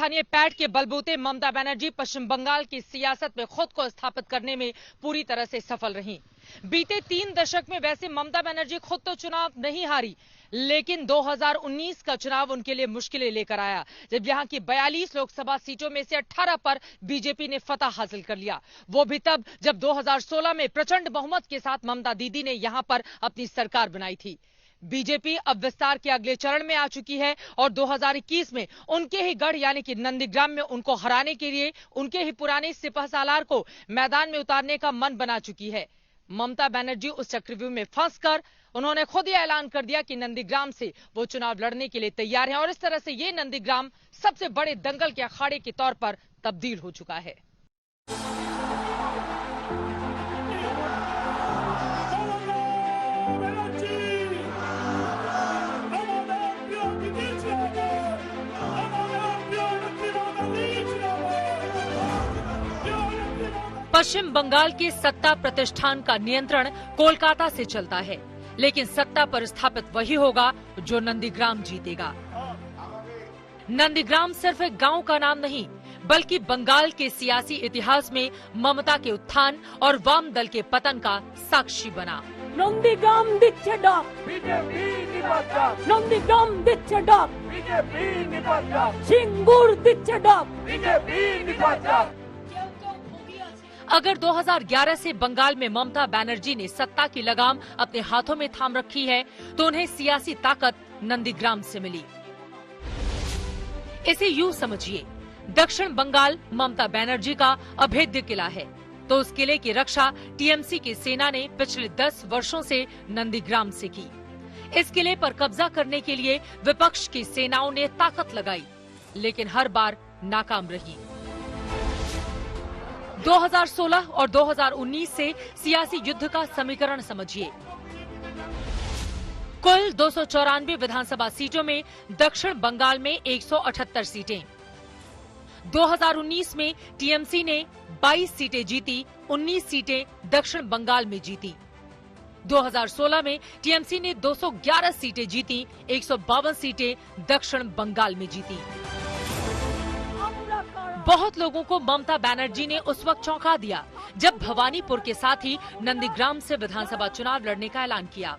स्थानीय पैठ के बलबूते ममता बनर्जी पश्चिम बंगाल की सियासत में खुद को स्थापित करने में पूरी तरह से सफल रहीं। बीते 3 दशक में वैसे ममता बनर्जी खुद तो चुनाव नहीं हारी, लेकिन 2019 का चुनाव उनके लिए मुश्किलें लेकर आया, जब यहां की 42 लोकसभा सीटों में से 18 पर बीजेपी ने फतह हासिल कर लिया। वो भी तब जब 2016 में प्रचंड बहुमत के साथ ममता दीदी ने यहां पर अपनी सरकार बनाई थी। बीजेपी अब विस्तार के अगले चरण में आ चुकी है और 2021 में उनके ही गढ़ यानी कि नंदीग्राम में उनको हराने के लिए उनके ही पुराने सिपहसालार को मैदान में उतारने का मन बना चुकी है। ममता बनर्जी उस चक्रव्यूह में फंसकर उन्होंने खुद ही ऐलान कर दिया कि नंदीग्राम से वो चुनाव लड़ने के लिए तैयार हैं और इस तरह से ये नंदीग्राम सबसे बड़े दंगल के अखाड़े के तौर पर तब्दील हो चुका है। पश्चिम बंगाल के सत्ता प्रतिष्ठान का नियंत्रण कोलकाता से चलता है, लेकिन सत्ता पर स्थापित वही होगा जो नंदीग्राम जीतेगा। नंदीग्राम सिर्फ एक गांव का नाम नहीं, बल्कि बंगाल के सियासी इतिहास में ममता के उत्थान और वाम दल के पतन का साक्षी बना। नंदीग्राम दिच्छे डाक, बीजेपी निपात, नंदीग्राम दिच्छे डाक, बीजेपी निपात, सिंगूर दिच्छे डाक, बीजेपी निपात। अगर 2011 से बंगाल में ममता बनर्जी ने सत्ता की लगाम अपने हाथों में थाम रखी है, तो उन्हें सियासी ताकत नंदीग्राम से मिली। इसे यूं समझिए, दक्षिण बंगाल ममता बनर्जी का अभेद्य किला है, तो उस किले की रक्षा टीएमसी की सेना ने पिछले 10 वर्षों से नंदीग्राम से की। इस किले पर कब्जा करने के लिए विपक्ष की सेनाओं ने ताकत लगाई, लेकिन हर बार नाकाम रही। 2016 और 2019 से सियासी युद्ध का समीकरण समझिए। कुल 294 विधानसभा सीटों में दक्षिण बंगाल में 178 सीटें। 2019 में टीएमसी ने 22 सीटें जीती, 19 सीटें दक्षिण बंगाल में जीती। 2016 में टीएमसी ने 211 सीटें जीती, 152 सीटें दक्षिण बंगाल में जीती। बहुत लोगों को ममता बनर्जी ने उस वक्त चौंका दिया जब भवानीपुर के साथ ही नंदीग्राम से विधानसभा चुनाव लड़ने का ऐलान किया।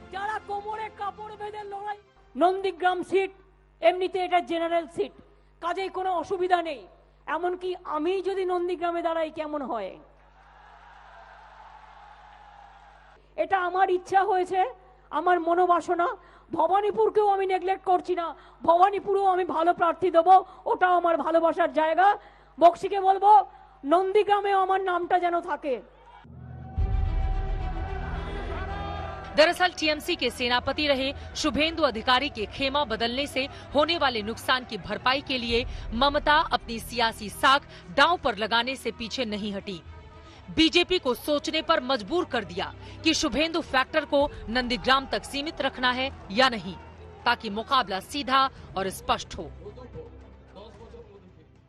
नंदीग्राम सीट एमनिते एटा जेनारेल सीट, काजेई कोनो असुविधा नेই, एमनकि आमी যদি নন্দীগ্রামে দাঁড়াই কেমন হয়। এটা আমার ইচ্ছা হয়েছে, আমার মনোবাসনা। ভবানীপুরকেও আমি নেগলেক্ট করছি না, ভবানীপুরেও আমি ভালো প্রার্থী দেব, ওটাও আমার ভালোবাসার জায়গা। বক্সিকে বলবো নন্দীগ্রামেও আমার নামটা যেন থাকে। दरअसल टीएमसी के सेनापति रहे शुभेंदु अधिकारी के खेमा बदलने से होने वाले नुकसान की भरपाई के लिए ममता अपनी सियासी साख दांव पर लगाने से पीछे नहीं हटी। बीजेपी को सोचने पर मजबूर कर दिया कि शुभेंदु फैक्टर को नंदीग्राम तक सीमित रखना है या नहीं, ताकि मुकाबला सीधा और स्पष्ट हो।